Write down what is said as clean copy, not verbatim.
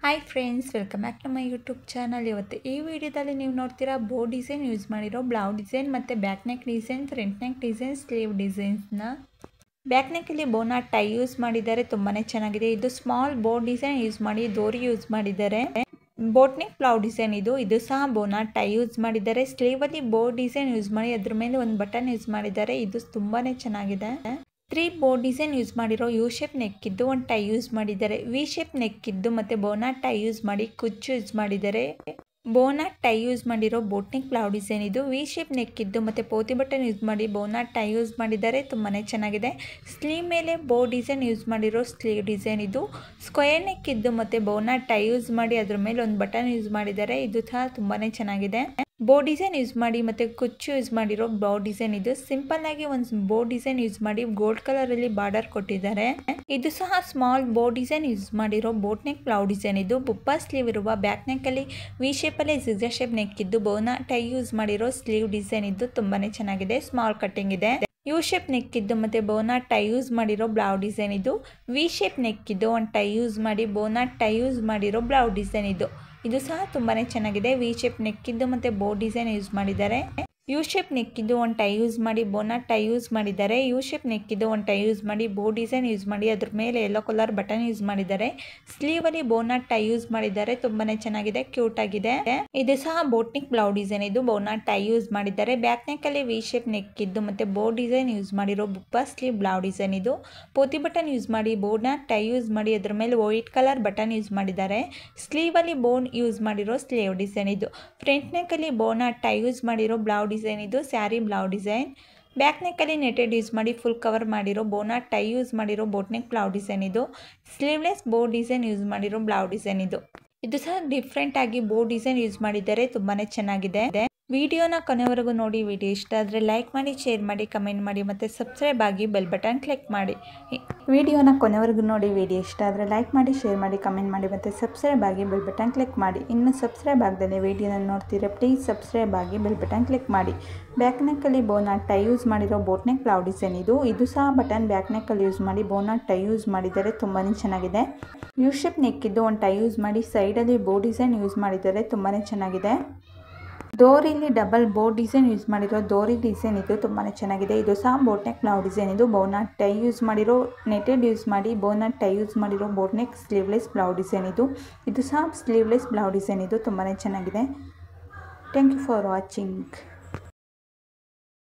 Hi friends, welcome back to my YouTube channel. ಇವತ್ತು ಈ ವಿಡಿಯೋದಲ್ಲಿ ನೀವು ನೋಡ್ತೀರಾ ಬೋ ಡಿಸೈನ್ ಯೂಸ್ ಮಾಡಿರೋ ಬ್ಲೌಸ್ ಡಿಸೈನ್ ಮತ್ತು back neck design, front neck design, sleeve ಡಿಸೈನ್ಸ್ನ. ಬ್ಯಾಕ್ ನೆಕ್ಕಲ್ಲಿ ಬೋನ ಟೈ ಯೂಸ್ ಮಾಡಿದ್ದಾರೆ, ತುಂಬಾ ಚೆನ್ನಾಗಿದೆ. ಇದು ಸ್ಮಾಲ್ ಬೋ ಡಿಸೈನ್ ಯೂಸ್ ಮಾಡಿ ಡೋರಿ ಯೂಸ್ ಮಾಡಿದ್ದಾರೆ. ಬೋಟ್ ನೆಕ್ ಬ್ಲೌಸ್ ಡಿಸೈನ್ ಇದು ಸಹ ಬೋನ ಟೈ ಯೂಸ್ ಮಾಡಿದ್ದಾರೆ. ಸ್ಲೀವಲ್ಲಿ ಬೋ ಡಿಸೈನ್ ಯೂಸ್ ಮಾಡಿ ಅದ್ರ ಮೇಲೆ ಒಂದು ಬಟನ್ ಯೂಸ್ ಮಾಡಿದ್ದಾರೆ. ಇದು ತುಂಬಾ ಚೆನ್ನಾಗಿದೆ. 3 ಬೋ ಡಿಸೈನ್ ಯೂಸ್ ಮಾಡಿರೋ ಯು ಶೇಪ್ ನೆಕ್ ಇದ್ದು ಒಂದು ಟೈ ಯೂಸ್ ಮಾಡಿದ್ದಾರೆ. ವಿ ಶೇಪ್ ನೆಕ್ ಇದ್ದು ಮತ್ತೆ ಬೋನಾ ಟೈ ಯೂಸ್ ಮಾಡಿ ಕುಚ್ಚು ಯೂಸ್ ಮಾಡಿದ್ದಾರೆ. ಬೋನಾ ಟೈ ಯೂಸ್ ಮಾಡಿರೋ ಬೋಟ್ ನೆಕ್ ಬ್ಲೌಸ್ ಡಿಸೈನ್ ಇದು. ವಿ ಶೇಪ್ ನೆಕ್ ಇದ್ದು ಮತ್ತೆ ಪೋತಿ ಬಟನ್ ಯೂಸ್ ಮಾಡಿ ಬೋನಾ ಟೈ ಯೂಸ್ ಮಾಡಿದ್ದಾರೆ, ತುಂಬಾನೇ ಚೆನ್ನಾಗಿದೆ. ಸ್ಲೀವ್ ಮೇಲೆ ಬೋ ಡಿಸೈನ್ ಯೂಸ್ ಮಾಡಿರೋ ಸ್ಲೀವ್ ಡಿಸೈನ್ ಇದು. ಸ್ಕ್ವೇರ್ ನೆಕ್ ಇದ್ದು ಮತ್ತೆ ಬೋನಾ ಟೈ ಯೂಸ್ ಮಾಡಿ ಅದ್ರ ಮೇಲೆ ಒಂದು ಬಟನ್ ಯೂಸ್ ಮಾಡಿದ್ದಾರೆ. ಇದು ಸಹ ತುಂಬಾನೇ ಚೆನ್ನಾಗಿದೆ. ಬೋ ಡಿಸೈನ್ ಯೂಸ್ ಮಾಡಿ ಮತ್ತೆ ಕುಚ್ಚು ಯೂಸ್ ಮಾಡಿರೋ ಬೋ ಡಿಸೈನ್ ಇದು. ಸಿಂಪಲ್ ಆಗಿ ಒಂದು ಬೋ ಡಿಸೈನ್ ಯೂಸ್ ಮಾಡಿ ಗೋಲ್ಡ್ ಕಲರ್ ಅಲ್ಲಿ ಬಾರ್ಡರ್ ಕೊಟ್ಟಿದ್ದಾರೆ. ಇದು ಸಹ ಸ್ಮಾಲ್ ಬೋ ಡಿಸೈನ್ ಯೂಸ್ ಮಾಡಿರೋ ಬೋಟ್ ನೆಕ್ ಬ್ಲೌಸ್ ಡಿಸೈನ್ ಇದು. ಬುಪ್ಪ ಸ್ಲೀವ್ ಇರುವ ಬ್ಯಾಕ್ ನೆಕ್ ಅಲ್ಲಿ ವಿ ಶೇಪ್ ಅಲ್ಲಿ ಜಿಗ್ಜಾಗ್ ಶೇಪ್ ನೆಕ್ ಇದ್ದು ಬೋನಾ ಟೈ ಯೂಸ್ ಮಾಡಿರೋ ಸ್ಲೀವ್ ಡಿಸೈನ್ ಇದ್ದು, ತುಂಬಾನೇ ಚೆನ್ನಾಗಿದೆ. ಸ್ಮಾಲ್ ಕಟ್ಟಿಂಗ್ ಇದೆ. ಯು ಶೇಪ್ ನೆಕ್ ಇದ್ದು ಮತ್ತೆ ಬೋನಾ ಟೈ ಯೂಸ್ ಮಾಡಿರೋ ಬ್ಲೌಸ್ ಡಿಸೈನ್ ಇದು. ವಿ ಶೇಪ್ ನೆಕ್ ಇದ್ದು ಒಂದು ಟೈ ಯೂಸ್ ಮಾಡಿ ಬೋನಾ ಟೈ ಯೂಸ್ ಮಾಡಿರೋ ಬ್ಲೌಸ್ ಡಿಸೈನ್ ಇದು. ಇದು ಸಹ ತುಂಬಾನೇ ಚೆನ್ನಾಗಿದೆ. ವಿ ಶೇಪ್ ನೆಕ್ ಇದ್ದು ಮತ್ತೆ ಬೋ ಡಿಸೈನ್ ಯೂಸ್ ಮಾಡಿದ್ದಾರೆ. ಯು ಶೇಪ್ ನೆಕ್ ಇದ್ದು ಒಂದು ಟೈ ಯೂಸ್ ಮಾಡಿ ಬೋನಾ ಟೈ ಯೂಸ್ ಮಾಡಿದ್ದಾರೆ. ಯು ಶೇಪ್ ನೆಕ್ ಇದ್ದು ಒಂದು ಟೈ ಯೂಸ್ ಮಾಡಿ ಬೋ ಡಿಸೈನ್ ಯೂಸ್ ಮಾಡಿ ಅದ್ರ ಮೇಲೆ ಯೆಲ್ಲೋ ಕಲರ್ ಬಟನ್ ಯೂಸ್ ಮಾಡಿದ್ದಾರೆ. ಸ್ಲೀವ್ ಅಲ್ಲಿ ಬೋನಾ ಟೈ ಯೂಸ್ ಮಾಡಿದ್ದಾರೆ, ತುಂಬಾನೇ ಚೆನ್ನಾಗಿದೆ, ಕ್ಯೂಟ್ ಆಗಿದೆ. ಇದು ಸಹ ಬೋಟ್ ನೆಕ್ ಬ್ಲೌಸ್ ಡಿಸೈನ್ ಇದು. ಬೋನಾ ಟೈ ಯೂಸ್ ಮಾಡಿದ್ದಾರೆ. ಬ್ಯಾಕ್ ನೆಕ್ ಅಲ್ಲಿ ವಿ ಶೇಪ್ ನೆಕ್ ಇದ್ದು ಮತ್ತೆ ಬೋ ಡಿಸೈನ್ ಯೂಸ್ ಮಾಡಿರೋ ಬುಪ್ಪ ಸ್ಲೀವ್ ಬ್ಲೌಸ್ ಡಿಸೈನ್ ಇದು. ಪೋತಿ ಬಟನ್ ಯೂಸ್ ಮಾಡಿ ಬೋನಾ ಟೈ ಯೂಸ್ ಮಾಡಿ ಅದ್ರ ಮೇಲೆ ವೈಟ್ ಕಲರ್ ಬಟನ್ ಯೂಸ್ ಮಾಡಿದ್ದಾರೆ. ಸ್ಲೀವ್ ಅಲ್ಲಿ ಬೋನ್ ಯೂಸ್ ಮಾಡಿರೋ ಸ್ಲೀವ್ ಡಿಸೈನ್ ಇದು. ಫ್ರಂಟ್ ನೆಕ್ ಅಲ್ಲಿ ಬೋನಾ ಟೈ ಯೂಸ್ ಮಾಡಿರೋ ಬ್ಲೌಸ್ ಡಿಸೈನ್ ಇದು. Sari blouse design. Back neck ಅಲ್ಲಿ ನೆಟೆಡ್ ಯೂಸ್ ಮಾಡಿ ಫುಲ್ ಕವರ್ ಮಾಡಿರೋ ಬೋನಾ ಟೈ ಯೂಸ್ ಮಾಡಿರೋ ಬೋಟ್ ನೆಕ್ ಬ್ಲೌಸ್ ಡಿಸೈನ್ ಇದು. ಸ್ಲೀವ್ಲೆಸ್ ಬೋ ಡಿಸೈನ್ ಯೂಸ್ ಮಾಡಿರೋ ಬ್ಲೌಸ್ ಡಿಸೈನ್ ಇದು. ಇದು ಸಹ ಡಿಫ್ರೆಂಟ್ ಆಗಿ ಬೋ ಡಿಸೈನ್ ಯೂಸ್ ಮಾಡಿದ್ದಾರೆ, ತುಂಬಾನೇ ಚೆನ್ನಾಗಿದೆ. ವಿಡಿಯೋನ ಕೊನೆವರೆಗೂ ನೋಡಿ. ವಿಡಿಯೋ ಇಷ್ಟ ಆದರೆ ಲೈಕ್ ಮಾಡಿ, ಶೇರ್ ಮಾಡಿ, ಕಮೆಂಟ್ ಮಾಡಿ ಮತ್ತು ಸಬ್ಸ್ಕ್ರೈಬ್ ಆಗಿ ಬೆಲ್ ಬಟನ್ ಕ್ಲಿಕ್ ಮಾಡಿ. ವಿಡಿಯೋನ ಕೊನೆವರೆಗೂ ನೋಡಿ. ವಿಡಿಯೋ ಇಷ್ಟ ಆದರೆ ಲೈಕ್ ಮಾಡಿ, ಶೇರ್ ಮಾಡಿ, ಕಮೆಂಟ್ ಮಾಡಿ ಮತ್ತು ಸಬ್ಸ್ಕ್ರೈಬ್ ಆಗಿ ಬೆಲ್ ಬಟನ್ ಕ್ಲಿಕ್ ಮಾಡಿ. ಇನ್ನು ಸಬ್ಸ್ಕ್ರೈಬ್ ಆಗದೆ ವಿಡಿಯೋನ ನೋಡ್ತೀರಾ, ಪ್ಲೀಸ್ ಸಬ್ಸ್ಕ್ರೈಬ್ ಆಗಿ ಬೆಲ್ ಬಟನ್ ಕ್ಲಿಕ್ ಮಾಡಿ. ಬ್ಯಾಕ್ ನೆಕ್ಕಲ್ಲಿ ಬೋನಾ ಟೈ ಯೂಸ್ ಮಾಡಿರೋ ಬೋಟ್ ನೆಕ್ ಬ್ಲೌಸ್ ಡಿಸೈನ್ ಇದು. ಇದು ಸಹ ಬಟನ್ ಬ್ಯಾಕ್ ನೆಕ್ಕಲ್ಲಿ ಯೂಸ್ ಮಾಡಿ ಬೋನಾ ಟೈ ಯೂಸ್ ಮಾಡಿದ್ದಾರೆ, ತುಂಬಾ ಚೆನ್ನಾಗಿದೆ. ಯು ಶೇಪ್ ನೆಕ್ ಇದ್ದು ಒಂದು ಟೈ ಯೂಸ್ ಮಾಡಿ ಸೈಡಲ್ಲಿ ಬೋ ಡಿಸೈನ್ ಯೂಸ್ ಮಾಡಿದ್ದಾರೆ, ತುಂಬಾ ಚೆನ್ನಾಗಿದೆ. ಡೋರಿಲಿ ಡಬಲ್ ಬೋ ಡಿಸೈನ್ ಯೂಸ್ ಮಾಡಿರೋ ಡೋರಿ ಡಿಸೈನ್ ಇದು, ತುಂಬಾ ಚೆನ್ನಾಗಿದೆ. ಇದು ಸಹ ಬೋಟ್ ನೆಕ್ ಬ್ಲೌಸ್ ಡಿಸೈನ್ ಇದು. ಬೋನಾ ಟೈ ಯೂಸ್ ಮಾಡಿರೋ ನೆಟೆಡ್ ಯೂಸ್ ಮಾಡಿ ಬೋನಾ ಟೈ ಯೂಸ್ ಮಾಡಿರೋ boat neck sleeveless blouse design ಇದು. ಇದು ಸಹ ಸ್ಲೀವ್ಲೆಸ್ ಬ್ಲೌಸ್ ಡಿಸೈನ್ ಇದು, ತುಂಬಾ ಚೆನ್ನಾಗಿದೆ. Thank you for watching.